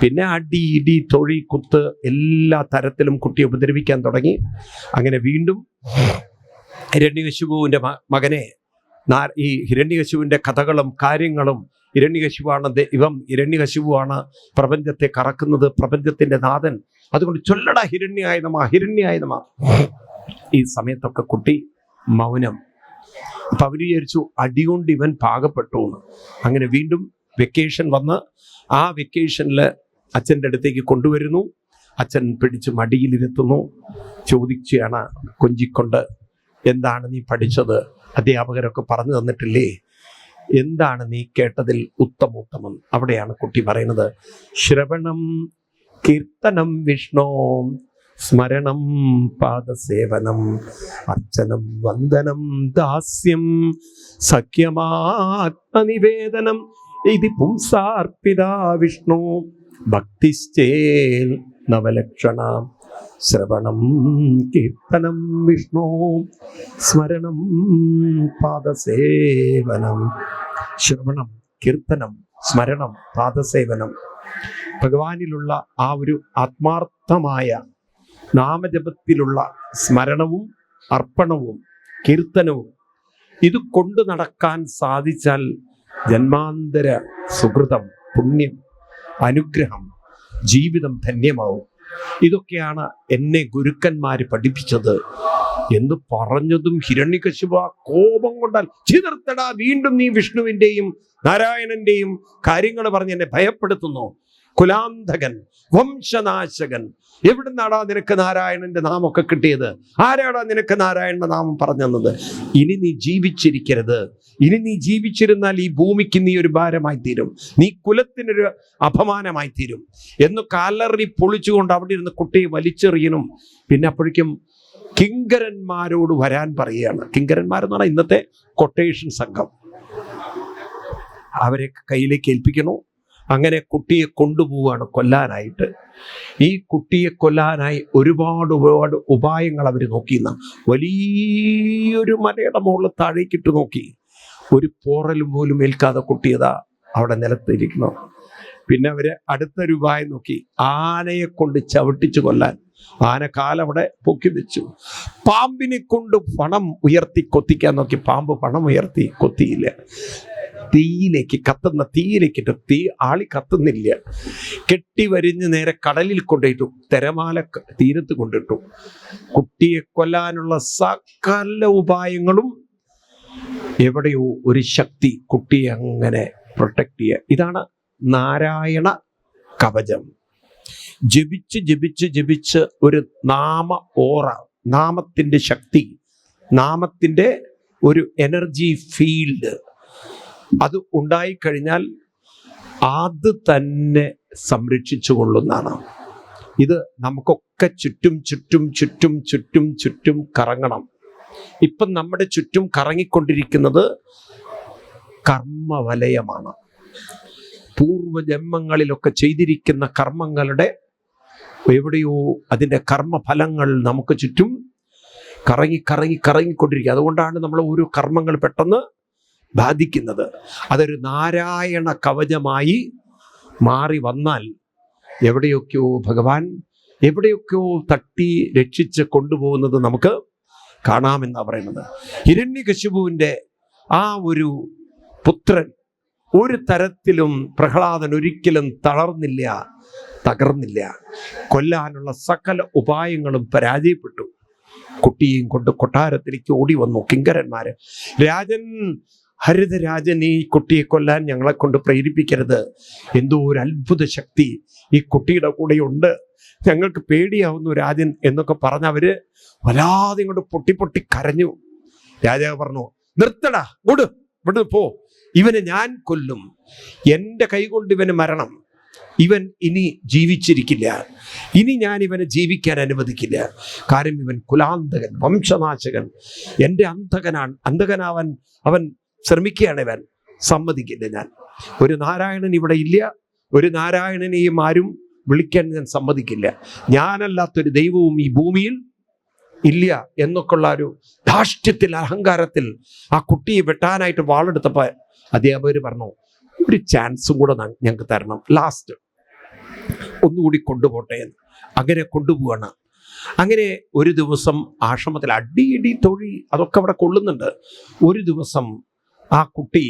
പിന്നെ അടി, ഇടി, തൊഴി, കുത്ത് എല്ലാ തരത്തിലും കുട്ടിയെ ഉപദ്രവിക്കാൻ തുടങ്ങി. അങ്ങനെ വീണ്ടും ഹിരണ്യകശിപുവിൻ്റെ മകനെ, ഈ ഹിരണ്യകശിപുവിൻ്റെ കഥകളും കാര്യങ്ങളും, ഹിരണ്യകശിപുവാണ് ദൈവം, ഹിരണ്യകശിപുവാണ് പ്രപഞ്ചത്തെ കറക്കുന്നത്, പ്രപഞ്ചത്തിൻ്റെ നാഥൻ, അതുകൊണ്ട് ചൊല്ലട ഹിരണ്യായ നമഃ, ഹിരണ്യായ നമഃ. ഈ സമയത്തൊക്കെ കുട്ടി മൗനം. അപ്പം അവർ വിചാരിച്ചു അടികൊണ്ട് ഇവൻ പാകപ്പെട്ടു എന്ന്. അങ്ങനെ വീണ്ടും വെക്കേഷൻ വന്ന് ആ വെക്കേഷനിൽ അച്ഛൻ്റെ അടുത്തേക്ക് കൊണ്ടുവരുന്നു. അച്ഛൻ പിടിച്ച് മടിയിലിരുത്തുന്നു. ചോദിക്കുകയാണ് കൊഞ്ചിക്കൊണ്ട്, എന്താണ് നീ പഠിച്ചത്? അധ്യാപകരൊക്കെ പറഞ്ഞു തന്നിട്ടില്ലേ? എന്താണ് നീ കേട്ടതിൽ ഉത്തമോത്തമം? അവിടെയാണ് കുട്ടി പറയുന്നത്, ശ്രവണം കീർത്തനം വിഷ്ണോ, സ്മരണം പാദസേവനം, അർച്ചനം വന്ദനം ദാസ്യം, സഖ്യമാത്മനിവേദനം, ഇതി പുംസാർപ്പിതാ വിഷ്ണു, ഭക്തിശ്ചേൽ നവലക്ഷണ, ശ്രവണം കീർത്തനം വിഷ്ണു, സ്മരണം പാദസേവനം. ശ്രവണം, കീർത്തനം, സ്മരണം, പാദസേവനം. ഭഗവാനിലുള്ള ആ ഒരു ആത്മാർത്ഥമായ നാമജപത്തിലുള്ള സ്മരണവും അർപ്പണവും കീർത്തനവും ഇത് കൊണ്ടു നടക്കാൻ സാധിച്ചാൽ ജന്മാന്തര സുകൃതം, പുണ്യം, അനുഗ്രഹം, ജീവിതം ധന്യമാവും. ഇതൊക്കെയാണ് എന്നെ ഗുരുക്കന്മാർ പഠിപ്പിച്ചത് എന്ന് പറഞ്ഞതും ഹിരണ്യകശിപു കോപം കൊണ്ടാൽ, ചിതർത്തടാ, വീണ്ടും നീ വിഷ്ണുവിൻ്റെയും നാരായണന്റെയും കാര്യങ്ങൾ പറഞ്ഞ് എന്നെ ഭയപ്പെടുത്തുന്നു. കുലാന്തകൻ, വംശനാശകൻ, എവിടുന്നാടാ നിനക്ക് നാരായണന്റെ നാമൊക്കെ കിട്ടിയത്? ആരാടാ നിനക്ക് നാരായണന്റെ നാമം പറഞ്ഞു തന്നത്? ഇനി നീ ജീവിച്ചിരിക്കരുത്. ഇനി നീ ജീവിച്ചിരുന്നാൽ ഈ ഭൂമിക്ക് നീ ഒരു ഭാരമായി തീരും, നീ കുലത്തിനൊരു അപമാനമായി തീരും എന്ന് കാലറി പൊളിച്ചുകൊണ്ട് അവിടെ ഇരുന്ന് കുട്ടിയെ വലിച്ചെറിയണം. പിന്നെ അപ്പോഴേക്കും കിങ്കരന്മാരോട് വരാൻ പറയുകയാണ്. കിങ്കരന്മാരെന്ന് പറഞ്ഞാൽ ഇന്നത്തെ കൊട്ടേഷൻ സംഘം. അവരെ കയ്യിലേക്ക് ഏൽപ്പിക്കണു. അങ്ങനെ കുട്ടിയെ കൊണ്ടുപോവുകയാണ് കൊല്ലാനായിട്ട്. ഈ കുട്ടിയെ കൊല്ലാനായി ഒരുപാട് ഉപായങ്ങൾ അവർ നോക്കിയെന്ന. വലിയൊരു മലയുടെ മുകളിൽ താഴേക്കിട്ട് നോക്കി. ഒരു പോറലും പോലും ഏൽക്കാതെ കുട്ടിയതാ അവിടെ നിലത്തിരിക്കുന്നു. പിന്നെ അവര് അടുത്തൊരു ഉപായം നോക്കി, ആനയെ കൊണ്ട് ചവിട്ടിച്ചു കൊല്ലാൻ. ആന കാലവിടെ പൊക്കി വെച്ചു. പാമ്പിനെ കൊണ്ട് പണം ഉയർത്തി കൊത്തിക്കാൻ നോക്കി. പാമ്പ് പണം ഉയർത്തി കൊത്തിയില്ല. തീയിലേക്ക്, കത്തുന്ന തീയിലേക്കിട്ടു. തീ ആളി കത്തുന്നില്ല. കെട്ടി വരിഞ്ഞ് നേരെ കടലിൽ കൊണ്ടിട്ടു. തിരമാല തീരത്ത് കൊണ്ടിട്ടു. കുട്ടിയെ കൊല്ലാനുള്ള സകല ഉപായങ്ങളും എവിടെയോ ഒരു ശക്തി കുട്ടിയെ അങ്ങനെ പ്രൊട്ടക്ട് ചെയ്യുക. ഇതാണ് നാരായണ കവചം. ജപിച്ച് ജപിച്ച് ജപിച്ച് ഒരു നാമ ഓറ, നാമത്തിൻ്റെ ശക്തി, നാമത്തിൻ്റെ ഒരു എനർജി ഫീൽഡ് അത് ഉണ്ടായിക്കഴിഞ്ഞാൽ അത് തന്നെ സംരക്ഷിച്ചു കൊള്ളുന്നതാണ്. ഇത് നമുക്കൊക്കെ ചുറ്റും ചുറ്റും ചുറ്റും ചുറ്റും ചുറ്റും കറങ്ങണം. ഇപ്പം നമ്മുടെ ചുറ്റും കറങ്ങിക്കൊണ്ടിരിക്കുന്നത് കർമ്മവലയമാണ്. പൂർവജന്മങ്ങളിലൊക്കെ ചെയ്തിരിക്കുന്ന കർമ്മങ്ങളുടെ എവിടെയോ അതിൻ്റെ കർമ്മഫലങ്ങൾ നമുക്ക് ചുറ്റും കറങ്ങിക്കൊണ്ടിരിക്കുക. അതുകൊണ്ടാണ് നമ്മൾ ഓരോ കർമ്മങ്ങൾ പെട്ടെന്ന് ബാധിക്കുന്നത്. അതൊരു നാരായണ കവചമായി മാറി വന്നാൽ എവിടെയൊക്കെയോ ഭഗവാൻ എവിടെയൊക്കെയോ തട്ടി രക്ഷിച്ച് കൊണ്ടുപോകുന്നത് നമുക്ക് കാണാമെന്നാണ് പറയുന്നത്. ഹിരണ്യകശിപുവിൻ്റെ ആ ഒരു പുത്രൻ ഒരു തരത്തിലും പ്രഹ്ലാദൻ ഒരിക്കലും തകർന്നില്ല. കൊല്ലാനുള്ള സകല ഉപായങ്ങളും പരാജയപ്പെട്ടു. കുട്ടിയെയും കൊണ്ട് കൊട്ടാരത്തിലേക്ക് ഓടി വന്നു കിങ്കരന്മാര്. ഹരിതരാജൻ, ഈ കുട്ടിയെ കൊല്ലാൻ ഞങ്ങളെ കൊണ്ട് പ്രേരിപ്പിക്കരുത്. എന്തോ ഒരു അത്ഭുത ശക്തി ഈ കുട്ടിയുടെ കൂടെയുണ്ട്, ഞങ്ങൾക്ക് പേടിയാവുന്നു രാജൻ എന്നൊക്കെ പറഞ്ഞവര് വല്ലാതെ ഇങ്ങോട്ട് പൊട്ടി കരഞ്ഞു. രാജാവ് പറഞ്ഞു, നിർത്തടാ, ഇവിടുന്ന് പോ, ഇവനെ ഞാൻ കൊല്ലും, എൻ്റെ കൈകൊണ്ട് ഇവന് മരണം. ഇവൻ ഇനി ജീവിച്ചിരിക്കില്ല, ഇനി ഞാൻ ഇവനെ ജീവിക്കാൻ അനുവദിക്കില്ല. കാരണം ഇവൻ കുലാന്തകൻ, വംശനാശകൻ, എൻ്റെ അന്ധകനാവാൻ അവൻ ശ്രമിക്കുകയാണ്. ഇവൻ സമ്മതിക്കില്ല. ഞാൻ ഒരു നാരായണൻ ഇവിടെ ഇല്ല, ഒരു നാരായണനെയും ആരും വിളിക്കാൻ ഞാൻ സമ്മതിക്കില്ല, ഞാനല്ലാത്തൊരു ദൈവവും ഈ ഭൂമിയിൽ ഇല്ല എന്നൊക്കെയുള്ള ഒരു ധാർഷ്ട്യത്തിൽ, അഹങ്കാരത്തിൽ ആ കുട്ടിയെ വെട്ടാനായിട്ട് വാളെടുത്തപ്പോൾ അധ്യാപകർ പറഞ്ഞു, ഒരു ചാൻസും കൂടെ ഞങ്ങൾക്ക് തരണം, ലാസ്റ്റ് ഒന്നുകൂടി കൊണ്ടുപോട്ടെ എന്ന്. അങ്ങനെ കൊണ്ടുപോവാണ്. അങ്ങനെ ഒരു ദിവസം ആശ്രമത്തിൽ അടിയിടി തൊഴി അതൊക്കെ അവിടെ കൊള്ളുന്നുണ്ട്. ഒരു ദിവസം ആ കുട്ടി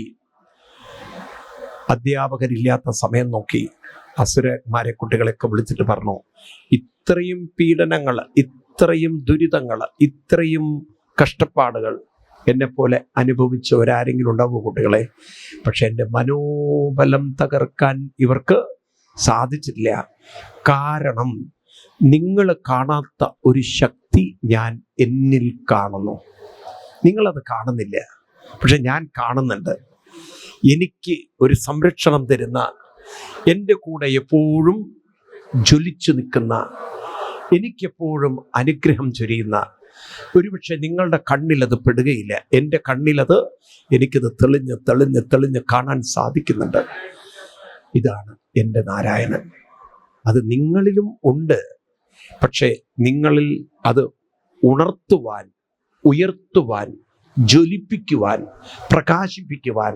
അധ്യാപകരില്ലാത്ത സമയം നോക്കി അസുരന്മാരെ കുട്ടികളെയൊക്കെ വിളിച്ചിട്ട് പറഞ്ഞു, ഇത്രയും പീഡനങ്ങൾ, ഇത്രയും ദുരിതങ്ങൾ, ഇത്രയും കഷ്ടപ്പാടുകൾ എന്നെപ്പോലെ അനുഭവിച്ചവരാരെങ്കിലും ഉണ്ടാവുമോ കുട്ടികളെ? പക്ഷെ എൻ്റെ മനോബലം തകർക്കാൻ ഇവർക്ക് സാധിച്ചില്ല. കാരണം നിങ്ങൾ കാണാത്ത ഒരു ശക്തി ഞാൻ എന്നിൽ കാണുന്നു. നിങ്ങളത് കാണുന്നില്ല, പക്ഷെ ഞാൻ കാണുന്നുണ്ട്. എനിക്ക് ഒരു സംരക്ഷണം തരുന്ന, എൻ്റെ കൂടെ എപ്പോഴും ജ്വലിച്ചു നിൽക്കുന്ന, എനിക്കെപ്പോഴും അനുഗ്രഹം ചൊരിയുന്ന, ഒരുപക്ഷെ നിങ്ങളുടെ കണ്ണിലത് പെടുകയില്ല, എൻ്റെ കണ്ണിലത് എനിക്കത് തെളിഞ്ഞ് കാണാൻ സാധിക്കുന്നുണ്ട്. ഇതാണ് എൻ്റെ നാരായണൻ. അത് നിങ്ങളിലും ഉണ്ട്. പക്ഷേ നിങ്ങളിൽ അത് ഉണർത്തുവാൻ, ഉയർത്തുവാൻ, ജ്വലിപ്പിക്കുവാൻ, പ്രകാശിപ്പിക്കുവാൻ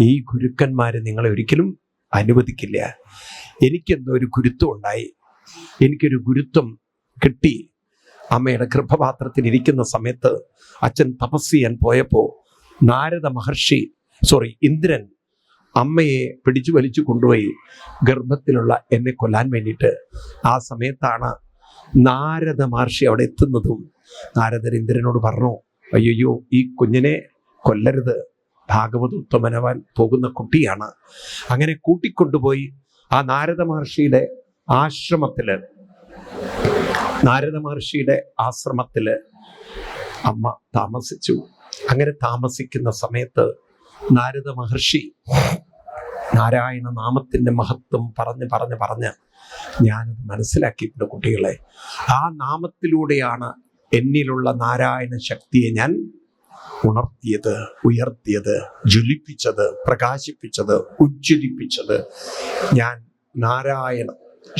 ഈ ഗുരുക്കന്മാരെ നിങ്ങളെ ഒരിക്കലും അനുവദിക്കില്ല. എനിക്കെന്തോ ഒരു ഗുരുത്വം ഉണ്ടായി, എനിക്കൊരു ഗുരുത്വം കിട്ടി. അമ്മയുടെ ഗർഭപാത്രത്തിൽ ഇരിക്കുന്ന സമയത്ത് അച്ഛൻ തപസ് ചെയ്യാൻ പോയപ്പോൾ ഇന്ദ്രൻ അമ്മയെ പിടിച്ചു വലിച്ചു കൊണ്ടുപോയി ഗർഭത്തിലുള്ള എന്നെ കൊല്ലാൻ വേണ്ടിയിട്ട്. ആ സമയത്താണ് നാരദ മഹർഷി അവിടെ എത്തുന്നതും. നാരദർ ഇന്ദ്രനോട് പറഞ്ഞു, അയ്യോ ഈ കുഞ്ഞിനെ കൊല്ലരുത്, ഭാഗവതോത്തമനാവാൻ പോകുന്ന കുട്ടിയാണ്. അങ്ങനെ കൂട്ടിക്കൊണ്ടുപോയി ആ നാരദ മഹർഷിയുടെ ആശ്രമത്തില് അമ്മ താമസിച്ചു. അങ്ങനെ താമസിക്കുന്ന സമയത്ത് നാരദ മഹർഷി നാരായണ നാമത്തിൻ്റെ മഹത്വം പറഞ്ഞ് ഞാനത് മനസ്സിലാക്കിയിട്ടുണ്ട് കുട്ടികളെ. ആ നാമത്തിലൂടെയാണ് എന്നിലുള്ള നാരായണ ശക്തിയെ ഞാൻ ഉണർത്തിയത്, ഉയർത്തിയത്, ജ്വലിപ്പിച്ചത്, പ്രകാശിപ്പിച്ചത്, ഉജ്ജ്വലിപ്പിച്ചത്. ഞാൻ നാരായണ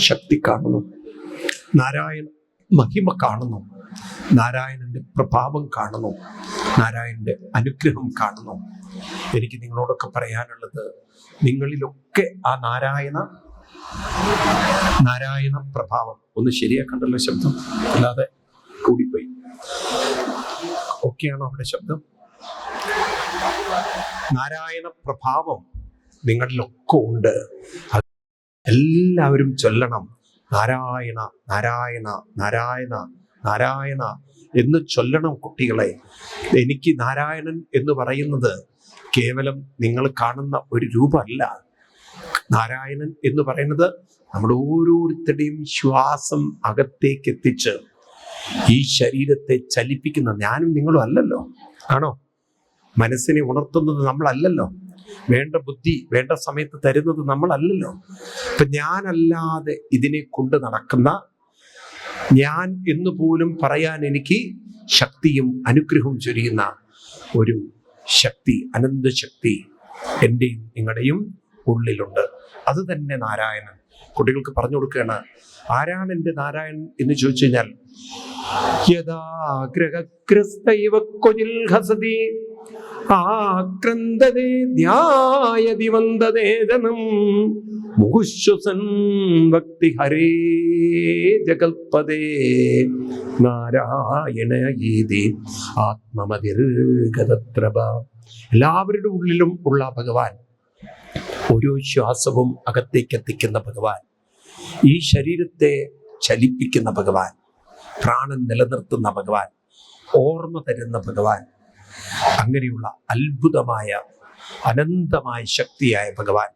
ശക്തി കാണുന്നു, നാരായണ മഹിമ കാണുന്നു, നാരായണന്റെ പ്രഭാവം കാണുന്നു, നാരായണന്റെ അനുഗ്രഹം കാണുന്നു. എനിക്ക് നിങ്ങളോടൊക്കെ പറയാനുള്ളത്, നിങ്ങളിലൊക്കെ ആ നാരായണ പ്രഭാവം ഒന്ന് ശരിയാക്കണ്ടല്ലോ, ശബ്ദം അല്ലാതെ കൂടിപ്പോയി. ഓക്കെയാണോ അവിടെ ശബ്ദം? നാരായണ പ്രഭാവം നിങ്ങളിലൊക്കെ ഉണ്ട്. എല്ലാവരും ചൊല്ലണം, നാരായണ നാരായണ നാരായണ നാരായണ എന്ന് ചൊല്ലണം കുട്ടികളെ. എനിക്ക് നാരായണൻ എന്ന് പറയുന്നത് കേവലം നിങ്ങൾ കാണുന്ന ഒരു രൂപമല്ല. നാരായണൻ എന്ന് പറയുന്നത് നമ്മുടെ ഓരോരുത്തരുടെയും ശ്വാസം അകത്തേക്ക് എത്തിച്ച് ഈ ശരീരത്തെ ചലിപ്പിക്കുന്ന, ഞാനും നിങ്ങളും അല്ലല്ലോ, ആണോ? മനസ്സിനെ ഉണർത്തുന്നത് നമ്മളല്ലല്ലോ, വേണ്ട ബുദ്ധി വേണ്ട സമയത്ത് തരുന്നത് നമ്മളല്ലല്ലോ. അപ്പൊ ഞാനല്ലാതെ ഇതിനെ കൊണ്ട് നടക്കുന്ന, ഞാൻ എന്ന് പോലും പറയാൻ എനിക്ക് ശക്തിയും അനുഗ്രഹവും ചൊരിയുന്ന ഒരു ശക്തി, അനന്തശക്തി എൻ്റെയും നിങ്ങളുടെയും ഉള്ളിലുണ്ട്. അത് തന്നെ നാരായണൻ. കുട്ടികൾക്ക് പറഞ്ഞു കൊടുക്കുകയാണ്, ആരാണ് എൻ്റെ നാരായണൻ എന്ന് ചോദിച്ചു കഴിഞ്ഞാൽ, യഥാഗ്രഹഗ്രസ്തൈവ ക്വചിൽ ഹസതി ആക്രന്ദതേ ധ്യായതി വന്ദതേജനം മുഹുശ്വസൻ ഭക്തി ഹരേ ജഗൽപദേ നാരായണീതി ആത്മമതിർഗതത്രപ. എല്ലാവരുടെ ഉള്ളിലും ഉള്ള ഭഗവാൻ, ഓരോ ശ്വാസവും അകത്തേക്ക് എത്തിക്കുന്ന ഭഗവാൻ, ഈ ശരീരത്തെ ചലിപ്പിക്കുന്ന ഭഗവാൻ, പ്രാണൻ നിലനിർത്തുന്ന ഭഗവാൻ, ഓർമ്മ തരുന്ന ഭഗവാൻ, അങ്ങനെയുള്ള അത്ഭുതമായ അനന്തമായ ശക്തിയായ ഭഗവാൻ,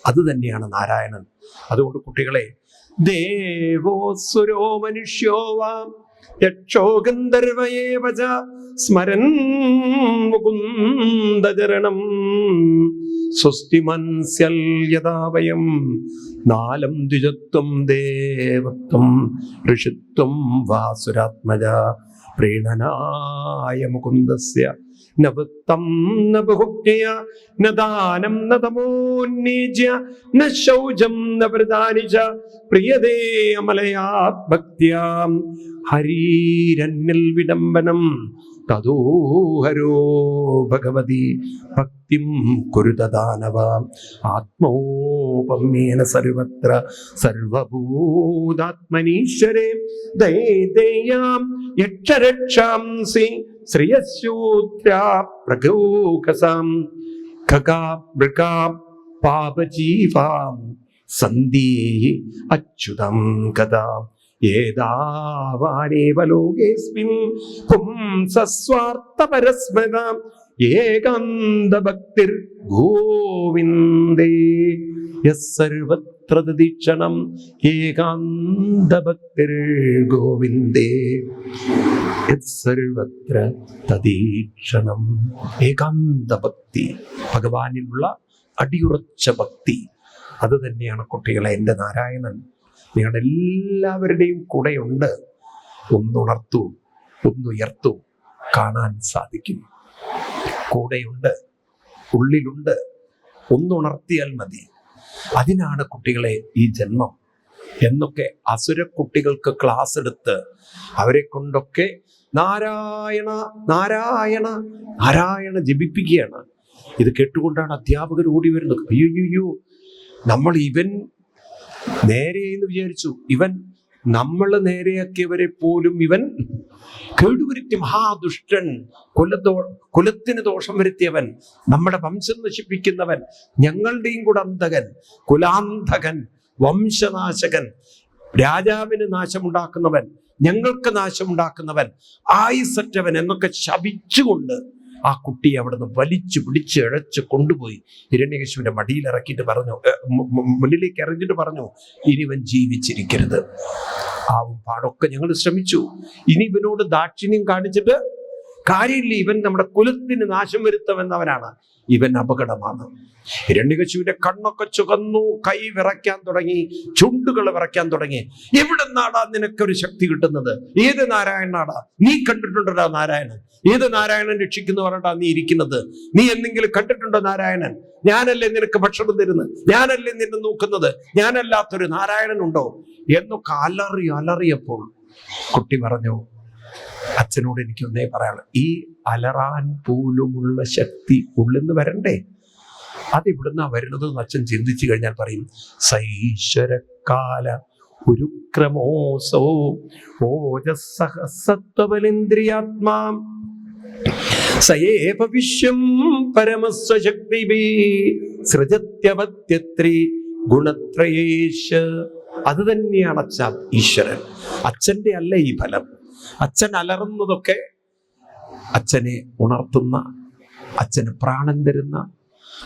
അത് തന്നെയാണ് നാരായണൻ. അതുകൊണ്ട് കുട്ടികളെ, ദേവോസുരോ മനുഷ്യോ വാം യക്ഷോ ഗന്ധർവയേവ ച സ്മരൻ മുകുന്ദചരണം സ്വസ്തി മൻസ്യൽ യഥാ വയം നാലം ദ്വിജത്വം ദേവത്വം ഋഷിത്വം വാസുരാത്മജ പ്രീണനായ മുകുന്ദസ്യ നവത്തം നബഹുജ്ഞയ നദാനം നതമോന്യേജ്യ ന ശൗചം ന പ്രദാനി ച പ്രിയതേ അമലയാ ഭക്ത്യാം ഹരീരന്യൽ വിഡംബനം തദോ ഹരോ ഭഗവതി ഭക്തിം കുരുതദാനവ ആത്മോപമ്യേന സർവത്ര സർവഭൂതാത്മനീശ്വരേ ദൈതേയാം യക്ഷരക്ഷാംസി ശ്രിയസ്യൂത്രാ പ്രഗൗകസാം ഖഗാ മൃഗാ പാപജീവാം സന്ദീഹി അച്യുതം കഥാ ഏതാവാനേവ ലോകേസ്മിൻ പുംസസ്വാർത്ഥപരസ്മൃത ഏകാന്തഭക്തിർ ഗോവിന്ദേ യസ്സർവത്ര തദീക്ഷണം ഏകാന്തഭക്തിർ ഗോവിന്ദേ യസ്സർവത്ര തദീക്ഷണം. ഏകാന്തഭക്തി, ഭഗവാനിലുള്ള അടിയുറച്ച ഭക്തി, അത് തന്നെയാണ് കുട്ടികളെ എൻ്റെ നാരായണൻ നിങ്ങളുടെ എല്ലാവരുടെയും കൂടെയുണ്ട്. ഒന്നുണർത്തു, ഒന്നുയർത്തു, കാണാൻ സാധിക്കും. കൂടെയുണ്ട്, ഉള്ളിലുണ്ട്, ഒന്നുണർത്തിയാൽ മതി. അതിനാണ് കുട്ടികളെ ഈ ജന്മം എന്നൊക്കെ അസുര കുട്ടികൾക്ക് ക്ലാസ് എടുത്ത് അവരെ കൊണ്ടൊക്കെ നാരായണ നാരായണ നാരായണ ജപിപ്പിക്കുകയാണ്. ഇത് കേട്ടുകൊണ്ടാണ് അധ്യാപകർ ഓടി വരുന്നത്. അയ്യോ, നമ്മൾ ഇവൻ നേരെ എന്ന് വിചാരിച്ചു, ഇവൻ നമ്മൾ നേരെയാക്കിയവരെ പോലും ഇവൻ കേടുവരുത്തി, മഹാദുഷ്ടൻ, കുലത്തിന് ദോഷം വരുത്തിയവൻ, നമ്മുടെ വംശം നശിപ്പിക്കുന്നവൻ, ഞങ്ങളുടെയും കൂടെ അന്തകൻ, കുലാന്തകൻ, വംശനാശകൻ, രാജാവിന് നാശമുണ്ടാക്കുന്നവൻ, ഞങ്ങൾക്ക് നാശമുണ്ടാക്കുന്നവൻ, ആയുസറ്റവൻ എന്നൊക്കെ ശപിച്ചുകൊണ്ട് ആ കുട്ടിയെ അവിടുന്ന് വലിച്ചു പിടിച്ച് ഇഴച്ച് കൊണ്ടുപോയി ഹിരണ്യകശിപുവിന്റെ മടിയിൽ ഇറക്കിയിട്ട് പറഞ്ഞു, മുന്നിലേക്ക് എറിഞ്ഞിട്ട് പറഞ്ഞു, ഇനി ഇവൻ ജീവിച്ചിരിക്കരുത്. ആവും പാടൊക്കെ ഞങ്ങൾ ശ്രമിച്ചു, ഇനി ഇവനോട് ദാക്ഷിണ്യം കാണിച്ചിട്ട് കാര്യമില്ല, ഇവൻ നമ്മുടെ കുലത്തിന് നാശം വരുത്തുമെന്നവനാണ്, ഇവൻ അപകടമാണ്. ഹിരണ്യകശിപുവിന്റെ കണ്ണൊക്കെ ചുവന്നു, കൈ വിറയ്ക്കാൻ തുടങ്ങി, ചുണ്ടുകൾ വിറയ്ക്കാൻ തുടങ്ങി. എവിടെ നിന്നാടാ നിനക്കൊരു ശക്തി കിട്ടുന്നത്? ഏത് നാരായണനാടാ നീ കണ്ടിട്ടുണ്ടോ നാരായണൻ? ഏത് നാരായണൻ രക്ഷിക്കുന്നു പറഞ്ഞാ നീ ഇരിക്കുന്നത്? നീ എന്തെങ്കിലും കണ്ടിട്ടുണ്ടോ നാരായണൻ? ഞാനല്ലേ നിനക്ക് ഭക്ഷണം തരുന്നത്? ഞാനല്ലേ നിന്നെ നോക്കുന്നത്? ഞാനല്ലാത്തൊരു നാരായണൻ ഉണ്ടോ എന്നൊക്കെ അലറിയപ്പോൾ കുട്ടി പറഞ്ഞു, അച്ഛനോട് എനിക്കൊന്നേ പറയാനുള്ളൂ, ഈ അലറാൻ പോലുമുള്ള ശക്തി ഉള്ളിന്ന് വരണ്ടേ? അതിവിടുന്ന വരുന്നത് അച്ഛൻ ചിന്തിച്ചു കഴിഞ്ഞാൽ പറയും, സൈശ്വരകാല ഒരു ക്രമോസോ ഓജസഹസത്വബലേന്ദ്രിയാത്മാ സയേവ വിശ്വം പരമസ്വശക്തിഭി സൃജത്യവത്യത്രി ഗുണത്രയേശ. അത് തന്നെയാണ് അച്ഛ ഈശ്വരൻ. അച്ഛൻ്റെ അല്ല ഈ ഫലം. അച്ഛൻ അലറുന്നതൊക്കെ അച്ഛനെ ഉണർത്തുന്ന, അച്ഛന് പ്രാണൻ തരുന്ന,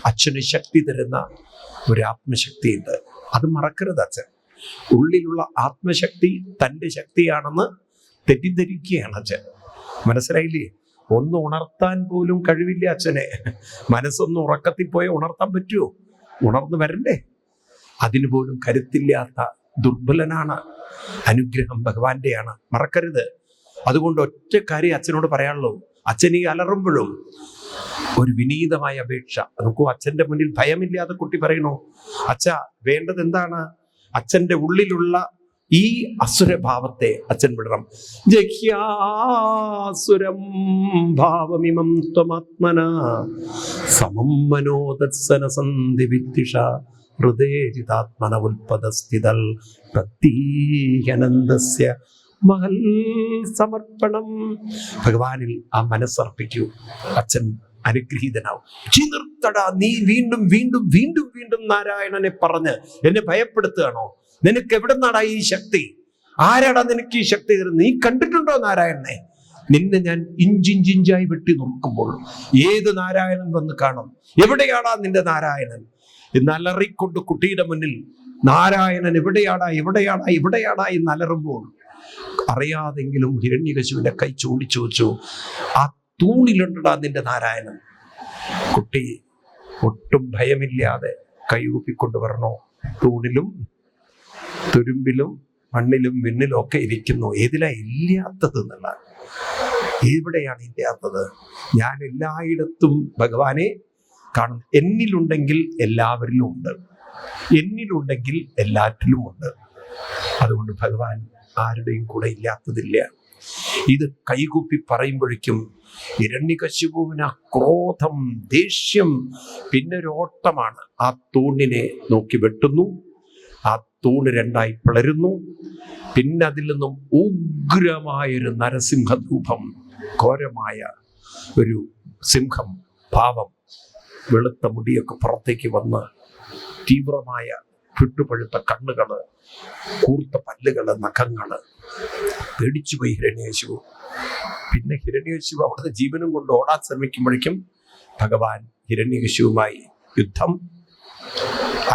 അച്ഛന് ശക്തി തരുന്ന ഒരു ആത്മശക്തിയുണ്ട്. അത് മറക്കരുത്. അച്ഛൻ ഉള്ളിലുള്ള ആത്മശക്തി തൻ്റെ ശക്തിയാണെന്ന് തെറ്റിദ്ധരിക്കുകയാണ് അച്ഛൻ. മനസ്സിലായില്ലേ? ഒന്ന് ഉണർത്താൻ പോലും കഴിവില്ല അച്ഛനെ. മനസ്സൊന്ന് ഉറക്കത്തിൽ പോയ ഉണർത്താൻ പറ്റുമോ? ഉണർന്നു വരണ്ടേ? അതിനു പോലും കരുത്തില്ലാത്ത ദുർബലനാണ്. അനുഗ്രഹം ഭഗവാന്റെയാണ്, മറക്കരുത്. അതുകൊണ്ട് ഒറ്റ കാര്യം അച്ഛനോട് പറയാനുള്ളൂ, അച്ഛൻ ഈ അലറുമ്പോഴും ഒരു വിനീതമായ അപേക്ഷ. നോക്കൂ, അച്ഛന്റെ മുന്നിൽ ഭയമില്ലാതെ കുട്ടി പറയണു, അച്ഛ വേണ്ടത് എന്താണ്? അച്ഛന്റെ ഉള്ളിലുള്ള ഈ അസുരഭാവത്തെ അച്ഛൻ വിടണം. ജഹ്യാസുരം ഭാവമിമം ത്വമാത്മന സമം മനോദർശന സന്ധി വിദ്വിഷ ഹൃദയജിതാത്മന ഉൽപദസ്ഥിതൽ പ്രതീഹനന്ദസ്യ മഹൽ സമർപ്പണം. ഭഗവാനിൽ ആ മനസ്സർപ്പിക്കൂ. അച്ഛൻ അനുഗ്രഹീതനാവും. നിർത്തടാ, നീ വീണ്ടും വീണ്ടും വീണ്ടും വീണ്ടും നാരായണനെ പറഞ്ഞ് എന്നെ ഭയപ്പെടുത്തുകയാണോ? നിനക്ക് എവിടെ നിന്നാടാ ഈ ശക്തി? ആരാടാ നിനക്ക് ഈ ശക്തി തരുന്നത്? നീ കണ്ടിട്ടുണ്ടോ നാരായണനെ? നിന്നെ ഞാൻ ഇഞ്ചിഞ്ചിഞ്ചായി വെട്ടി നോക്കുമ്പോൾ ഏത് നാരായണൻ വന്ന് കാണും? എവിടെയാടാ നിന്റെ നാരായണൻ? എന്നലറിക്കൊണ്ട് കുട്ടിയുടെ മുന്നിൽ നാരായണൻ എവിടെയാടാ എവിടെയാടാ എവിടെയാടാ എന്ന് അലറുമ്പോൾ അറിയാതെങ്കിലും ഹിരണ്യകശിപുവിന്റെ കൈ ചൂണ്ടിച്ചു വെച്ചു, ആ തൂണിലുണ്ടടാ നിന്റെ നാരായണൻ. കുട്ടി ഒട്ടും ഭയമില്ലാതെ കൈകൂപ്പിക്കൊണ്ട് വരണോ? തൂണിലും തുരുമ്പിലും മണ്ണിലും വിണ്ണിലും ഒക്കെ ഇരിക്കുന്നു. ഏതിലാ ഇല്ലാത്തത് എന്നുള്ള? എവിടെയാണ് ഇല്ലാത്തത്? ഞാൻ എല്ലായിടത്തും ഭഗവാനെ കാണുന്നു. എന്നിലുണ്ടെങ്കിൽ എല്ലാവരിലും ഉണ്ട്, എന്നിലുണ്ടെങ്കിൽ എല്ലാറ്റിലും ഉണ്ട്. അതുകൊണ്ട് ഭഗവാൻ ആരുടെയും കൂടെ ഇല്ലാത്തതില്ല. ഇത് കൈകൂപ്പി പറയുമ്പോഴേക്കും ഹിരണ്യകശിപുവിന് ക്രോധം, ദേഷ്യം, പിന്നെ ഒരു ഓട്ടമാണ്. ആ തൂണിനെ നോക്കി വെട്ടുന്നു. ആ തൂണ് രണ്ടായി പിളരുന്നു. പിന്നെ അതിൽ നിന്നും ഉഗ്രമായൊരു നരസിംഹരൂപം, ഘോരമായ ഒരു സിംഹം ഭാവം, വെളുത്ത മുടിയൊക്കെ പുറത്തേക്ക് വന്ന് തീവ്രമായ ചുട്ടുപഴുത്ത കണ്ണുകള്, കൂർത്ത പല്ലുകള്, നഖങ്ങള്. പേടിച്ചുപോയി ഹിരണ്യകശിപു. പിന്നെ ഹിരണ്യകശിപു അവിടുത്തെ ജീവനും കൊണ്ട് ഓടാൻ ശ്രമിക്കുമ്പോഴേക്കും ഭഗവാൻ ഹിരണ്യകശിപുമായി യുദ്ധം.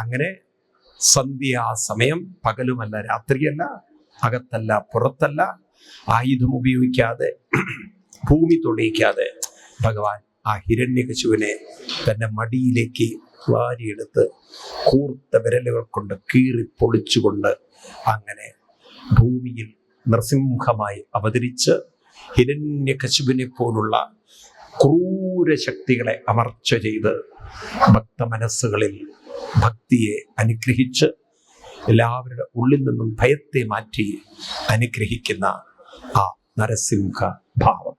അങ്ങനെ സന്ധ്യാസമയം, പകലുമല്ല രാത്രിയല്ല, അകത്തല്ല പുറത്തല്ല, ആയുധം ഉപയോഗിക്കാതെ, ഭൂമി തൊടിയിക്കാതെ ഭഗവാൻ ആ ഹിരണ്യകശിപുവിനെ തന്റെ മടിയിലേക്ക് വാരിയെടുത്ത് കൂർത്ത വിരലുകൾ കൊണ്ട് കീറി പൊളിച്ചുകൊണ്ട് അങ്ങനെ ഭൂമിയിൽ നൃസിംഹമായി അവതരിച്ച് ഹിരണ്യകശിപുവിനെ പോലുള്ള ക്രൂരശക്തികളെ അമർച്ച ചെയ്ത് ഭക്തമനസ്സുകളിൽ ഭക്തിയെ അനുഗ്രഹിച്ച് എല്ലാവരുടെ ഉള്ളിൽ നിന്നും ഭയത്തെ മാറ്റി അനുഗ്രഹിക്കുന്ന ആ നരസിംഹ ഭാവം.